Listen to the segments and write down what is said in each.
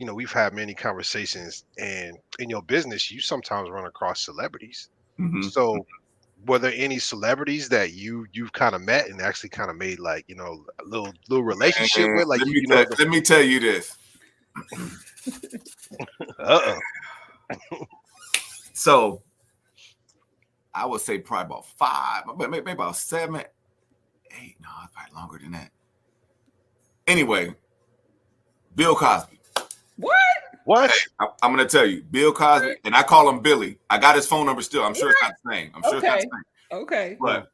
we've had many conversations, and in your business, you sometimes run across celebrities. Mm-hmm. So, were there any celebrities that you've kind of met and actually kind of made like a little relationship And with, like let me tell you this. uh-oh. So I would say probably about 5, maybe about 7, 8. No, it's probably longer than that. Anyway, Bill Cosby. What? Hey, I'm going to tell you, Bill Cosby, and I call him Billy. I got his phone number still. I'm sure it's not the same. I'm sure it's not the same. Okay. But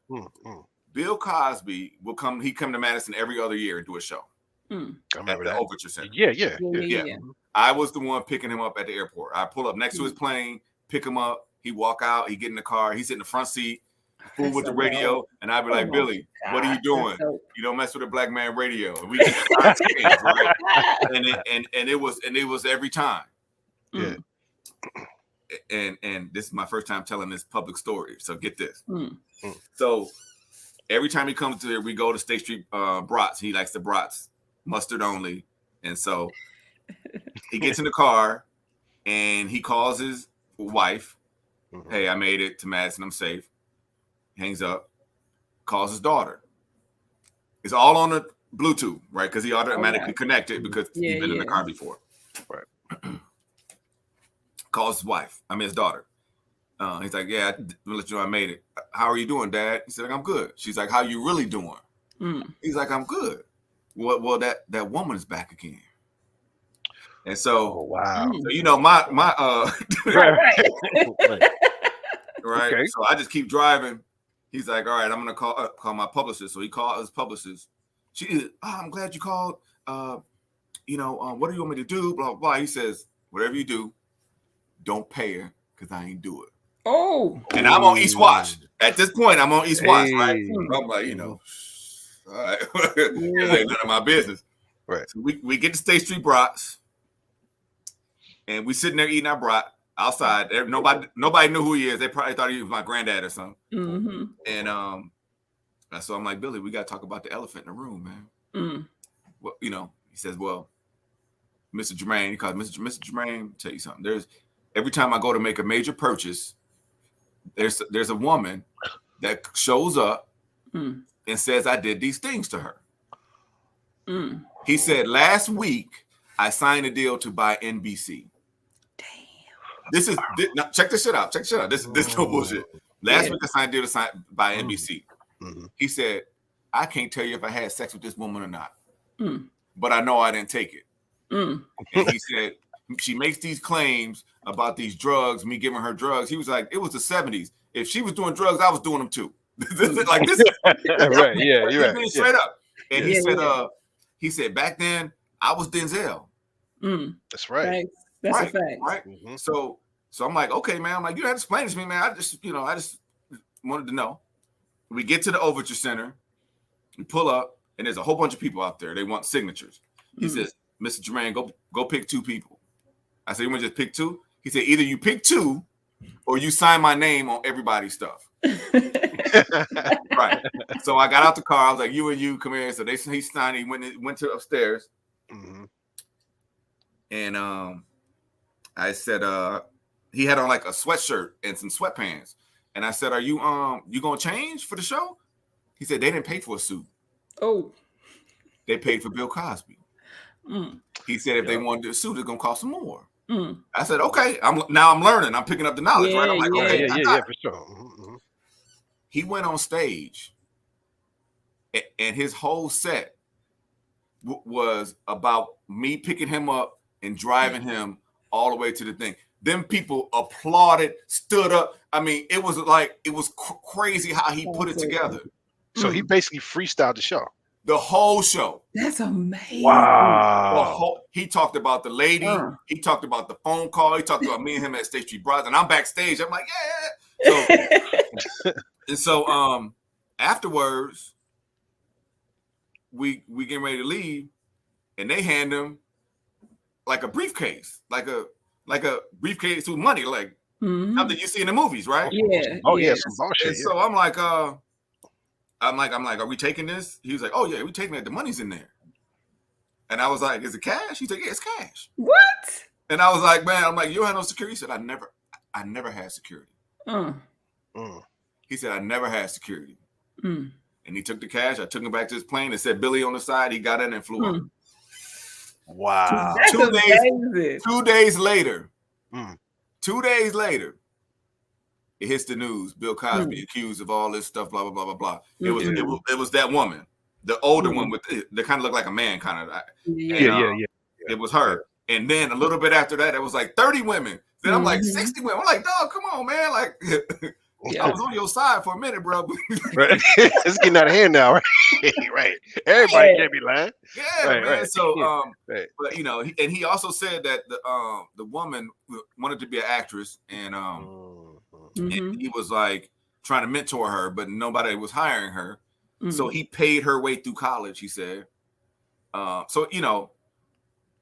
Bill Cosby will come. He come to Madison every other year and do a show. I remember at that. the Overture Center. Yeah. I was the one picking him up at the airport. I pull up next to his plane, pick him up. He walk out. He get in the car. He sit in the front seat, fool with the radio, and I'd be like, Billy, what are you doing? You don't mess with a black man radio. And we get on stage, right? And it was every time. Yeah. And this is my first time telling this public story. So get this. So every time he comes to here, we go to State Street brats. He likes the brats, mustard only. And so he gets in the car and he calls his wife. Hey, I made it to Madison. I'm safe. Hangs up. Calls his daughter. It's all on the Bluetooth, right? Because he automatically connected because he's been in the car before. Right. Calls his wife. His daughter. He's like, yeah, I'll let you know I made it. How are you doing, Dad? He said, I'm good. She's like, how you really doing? He's like, I'm good. Well, that woman is back again. And so, wow. So, my right. Okay. So I just keep driving. He's like, all right, I'm gonna call my publicist. So he called his publicist. I'm glad you called. What do you want me to do? Blah blah blah. He says, whatever you do, don't pay her because I ain't do it. Oh. And I'm on East Watch. At this point, I'm on East Watch, right? I'm like, all right, it ain't none of my business. Right. So we get to State Street brats, and we sitting there eating our brat outside. Nobody knew who he is. They probably thought he was my granddad or something. And so I'm like, Billy, we got to talk about the elephant in the room, man. Well, he says, well, Mr. Jermaine, he calls Mr. Jermaine, tell you something. Every time I go to make a major purchase, there's a woman that shows up and says I did these things to her. He said last week I signed a deal to buy NBC. Damn. Now, check this shit out. This no bullshit. Last week I signed a deal to buy NBC. He said I can't tell you if I had sex with this woman or not, but I know I didn't take it. And he said she makes these claims about these drugs, me giving her drugs. He was like, it was the 70s. If she was doing drugs, I was doing them too. Like this. Right. Yeah. You're right. Straight up. And he said back then I was Denzel. That's right. That's a fact. Right. So I'm like, okay, man. I'm like, you had to explain this to me, man. I just wanted to know. We get to the Overture Center, we pull up, and there's a whole bunch of people out there. They want signatures. He says, Mr. Jermaine, go pick 2 people. I said, you want to just pick 2? He said, either you pick 2 or you sign my name on everybody's stuff. Right. So I got out the car. I was like, you and you come here. So he signed. He went to upstairs. And I said, he had on like a sweatshirt and some sweatpants. And I said, are you gonna change for the show? He said they didn't pay for a suit. Oh. They paid for Bill Cosby. He said if they wanted a suit, it's gonna cost them more. I said, okay. I'm learning. I'm picking up the knowledge, right? I'm like, okay, yeah, for sure. He went on stage, and his whole set was about me picking him up and driving him all the way to the thing. Them people applauded, stood up. I mean, it was crazy how he put it together. So he basically freestyled the show. The whole show. That's amazing. Wow. He talked about the lady. He talked about the phone call. He talked about me and him at State Street Brothers. And I'm backstage. I'm like, yeah. So afterwards, we getting ready to leave, and they hand him like a briefcase, like a briefcase with money, like something you see in the movies, right? Yeah. Oh yeah, some bullshit. And so I'm like, are we taking this? He was like, oh yeah, we taking it. The money's in there. And I was like, is it cash? He's like, yeah, it's cash. What? And I was like, man, I'm like, you don't have no security? He said, I never had security. Mm. He said, I never had security. Mm. And he took the cash. I took him back to his plane. It said Billy on the side. He got in and flew up. Wow. That's 2 days. amazing. 2 days later. Mm. 2 days later, it hits the news. Bill Cosby accused of all this stuff. Blah blah blah blah blah. It was that woman, the older one with the kind of looked like a man, kind of. Yeah. It was her. And then a little bit after that, it was like 30 women. Then I'm like 60 women. I'm like, dog, come on, man. Like, I was on your side for a minute, bro. Right. It's getting out of hand now, right? Right. Everybody can't be lying. Yeah, right, man. Right. So, right. but you know, and he also said that the woman wanted to be an actress, and and he was like trying to mentor her, but nobody was hiring her. So he paid her way through college. He said, so you know.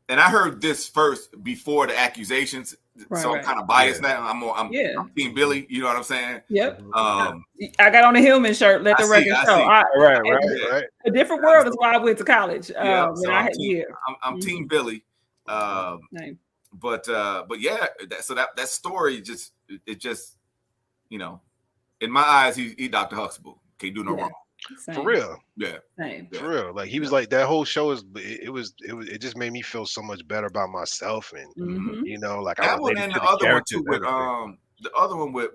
And I heard this first before the accusations, so I'm kind of biased now. I'm Team Billy. You know what I'm saying? Yep. I got on a Hillman shirt. Let the record show. Right. A different world is why I went to college. I'm Team Billy. But yeah, that story just you know, in my eyes, he Dr. Huxtable. Can't do no wrong. Same. For real. Yeah. Same. For real. Like he was like that whole show it just made me feel so much better about myself, and you know, like that one and the other one too with the other one with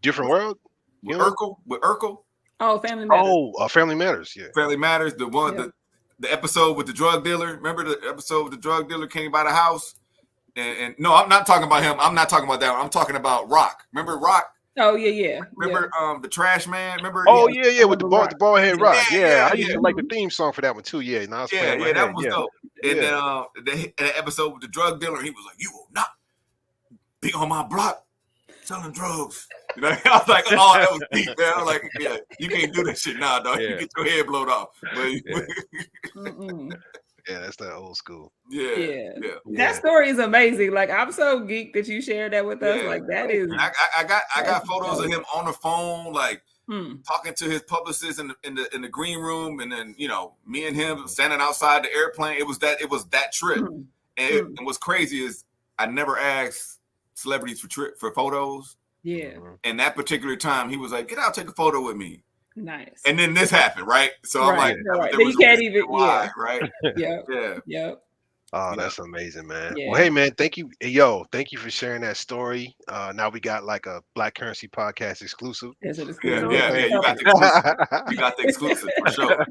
Different World? With Urkel. Oh, Family Matters. Oh, Family Matters, yeah. Family Matters, the one the episode with the drug dealer. Remember the episode with the drug dealer came by the house? And no, I'm not talking about him. I'm not talking about that one. I'm talking about Rock. Remember Rock? Oh yeah. Remember the Trash Man? Remember? Oh yeah, with the bald head Rock. Yeah, I used to like the the theme song for that one too. Yeah, and I was playing that was dope. And then the episode with the drug dealer, he was like, "You will not be on my block selling drugs." You know, I was like, "Oh, that was deep, man." I was like, "Yeah, you can't do that shit now, dog. You get your head blown off." But yeah, that's that old school. Yeah. That story is amazing. Like, I'm so geeked that you shared that with us. Like, that is. I got photos of him on the phone, like talking to his publicist in the green room, and then you know, me and him standing outside the airplane. It was that trip, and what's crazy is I never asked celebrities for photos. Yeah. And that particular time, he was like, "Get out, take a photo with me." Nice. And then this happened, right? So I'm like, you can't even, right? Yeah. Oh, that's amazing, man. Yeah. Well, hey, man, thank you. Thank you for sharing that story. Now we got like a Black Currency Podcast exclusive. Yeah. You got the exclusive. You got the exclusive for sure.